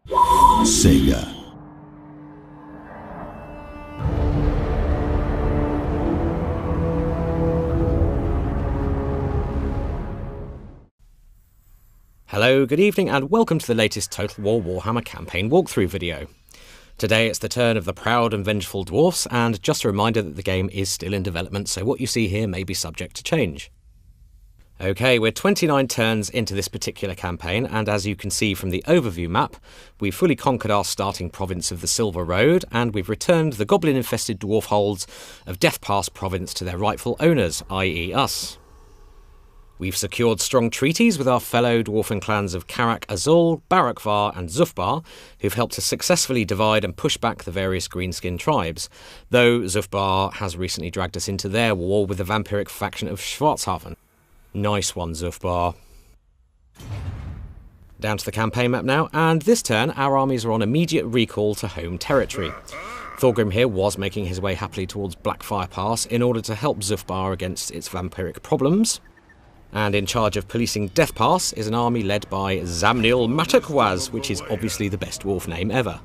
Sega. Hello, good evening, and welcome to the latest Total War Warhammer campaign walkthrough video. Today it's the turn of the proud and vengeful Dwarfs, and just a reminder that the game is still in development, so what you see here may be subject to change. Okay, we're 29 turns into this particular campaign, and as you can see from the overview map, we've fully conquered our starting province of the Silver Road, and we've returned the goblin-infested dwarf holds of Death Pass province to their rightful owners, i.e. us. We've secured strong treaties with our fellow dwarven clans of Karak Azul, Barakvar and Zufbar, who've helped us successfully divide and push back the various greenskin tribes, though Zufbar has recently dragged us into their war with the vampiric faction of Schwarzhaven. Nice one, Zufbar. Down to the campaign map now, and this turn our armies are on immediate recall to home territory. Thorgrim here was making his way happily towards Blackfire Pass in order to help Zufbar against its vampiric problems. And in charge of policing Death Pass is an army led by Zamnil Matakwaz, which is obviously the best dwarf name ever.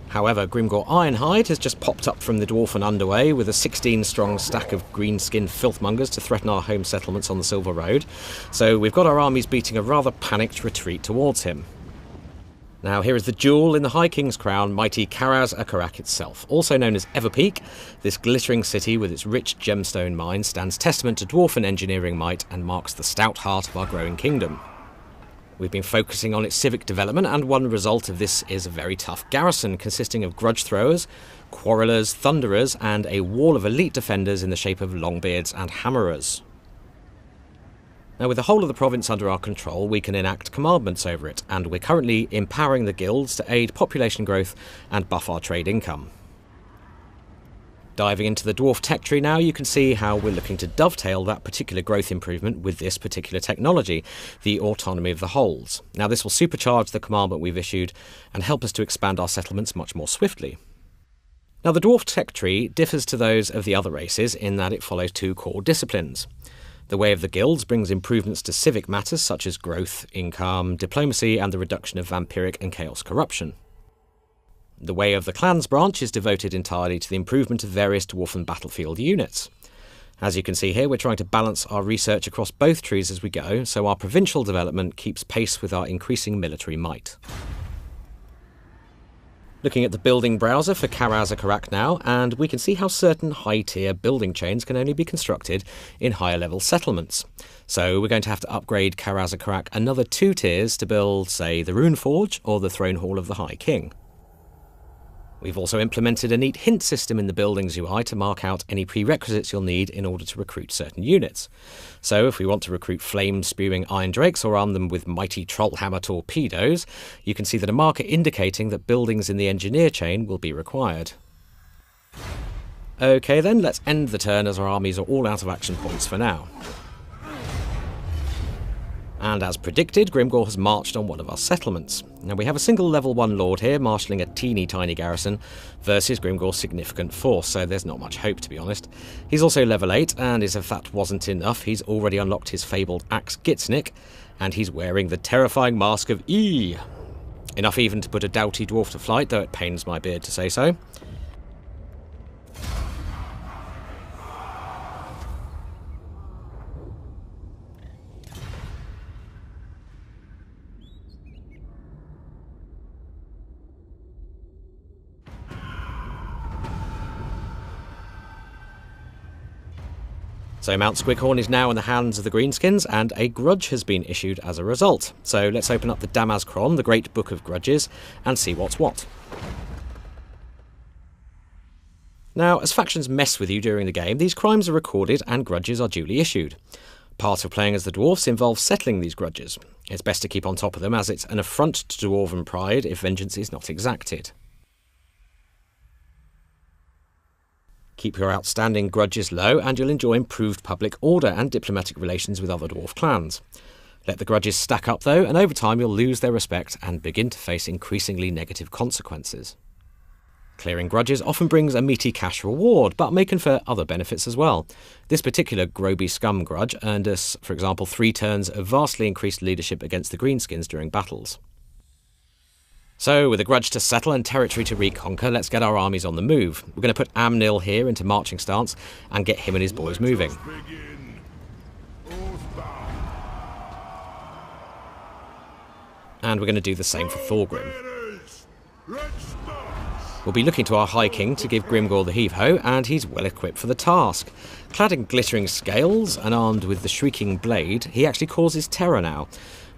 However, Grimgor Ironhide has just popped up from the Dwarfen underway with a 16-strong stack of green-skinned filthmongers to threaten our home settlements on the Silver Road, so we've got our armies beating a rather panicked retreat towards him. Now here is the jewel in the High King's crown, mighty Karaz-Akarak itself. Also known as Everpeak, this glittering city with its rich gemstone mine stands testament to dwarfen engineering might and marks the stout heart of our growing kingdom. We've been focusing on its civic development, and one result of this is a very tough garrison consisting of grudge throwers, quarrelers, thunderers, and a wall of elite defenders in the shape of longbeards and hammerers. Now, with the whole of the province under our control, we can enact commandments over it, and we're currently empowering the guilds to aid population growth and buff our trade income. Diving into the dwarf tech tree now, you can see how we're looking to dovetail that particular growth improvement with this particular technology, the autonomy of the holds. Now, this will supercharge the commandment we've issued and help us to expand our settlements much more swiftly. Now, the dwarf tech tree differs to those of the other races in that it follows two core disciplines. The way of the guilds brings improvements to civic matters such as growth, income, diplomacy, and the reduction of vampiric and chaos corruption. The way of the clans branch is devoted entirely to the improvement of various dwarfen battlefield units. As you can see here, we're trying to balance our research across both trees as we go, so our provincial development keeps pace with our increasing military might. Looking at the building browser for Karaz-Akarak now, and we can see how certain high-tier building chains can only be constructed in higher-level settlements. So we're going to have to upgrade Karaz-Akarak another 2 tiers to build, say, the Rune Forge or the Throne Hall of the High King. We've also implemented a neat hint system in the buildings UI to mark out any prerequisites you'll need in order to recruit certain units. So if we want to recruit flame-spewing Iron Drakes or arm them with mighty Trollhammer torpedoes, you can see that a marker indicating that buildings in the engineer chain will be required. Okay then, let's end the turn as our armies are all out of action points for now. And as predicted, Grimgor has marched on one of our settlements. Now we have a single level 1 lord here, marshalling a teeny tiny garrison, versus Grimgor's significant force, so there's not much hope to be honest. He's also level 8, and as if that wasn't enough, he's already unlocked his fabled axe Gitsnik, and he's wearing the terrifying mask of E. Enough even to put a doughty dwarf to flight, though it pains my beard to say so. So Mount Squighorn is now in the hands of the Greenskins, and a grudge has been issued as a result. So let's open up the Damazkron, the Great Book of Grudges, and see what's what. Now, as factions mess with you during the game, these crimes are recorded and grudges are duly issued. Part of playing as the dwarfs involves settling these grudges. It's best to keep on top of them, as it's an affront to dwarven pride if vengeance is not exacted. Keep your outstanding grudges low and you'll enjoy improved public order and diplomatic relations with other dwarf clans. Let the grudges stack up though, and over time you'll lose their respect and begin to face increasingly negative consequences. Clearing grudges often brings a meaty cash reward, but may confer other benefits as well. This particular Groby Scum grudge earned us, for example, 3 turns of vastly increased leadership against the Greenskins during battles. So, with a grudge to settle and territory to reconquer, let's get our armies on the move. We're going to put Amnil here into marching stance and get him and his boys moving. And we're going to do the same for Thorgrim. We'll be looking to our High King to give Grimgor the heave-ho, and he's well equipped for the task. Clad in glittering scales and armed with the Shrieking Blade, he actually causes terror now,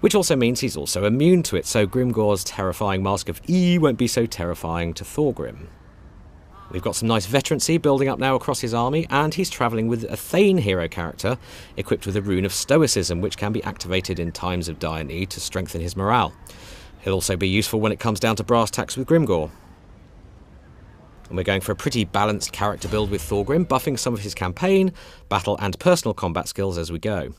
which also means he's also immune to it, so Grimgor's terrifying Mask of E won't be so terrifying to Thorgrim. We've got some nice veterancy building up now across his army, and he's travelling with a Thane hero character equipped with a rune of Stoicism, which can be activated in times of dire need to strengthen his morale. He'll also be useful when it comes down to brass tacks with Grimgor. And we're going for a pretty balanced character build with Thorgrim, buffing some of his campaign, battle and personal combat skills as we go.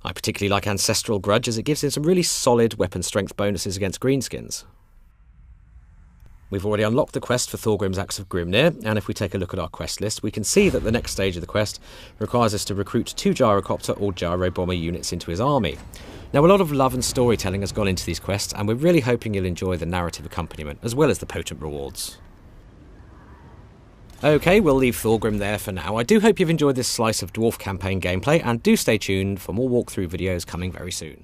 I particularly like Ancestral Grudge as it gives him some really solid weapon strength bonuses against greenskins. We've already unlocked the quest for Thorgrim's Axe of Grimnir, and if we take a look at our quest list, we can see that the next stage of the quest requires us to recruit 2 gyrocopter or gyro bomber units into his army. Now, a lot of love and storytelling has gone into these quests, and we're really hoping you'll enjoy the narrative accompaniment, as well as the potent rewards. Okay, we'll leave Thorgrim there for now. I do hope you've enjoyed this slice of Dwarf campaign gameplay, and do stay tuned for more walkthrough videos coming very soon.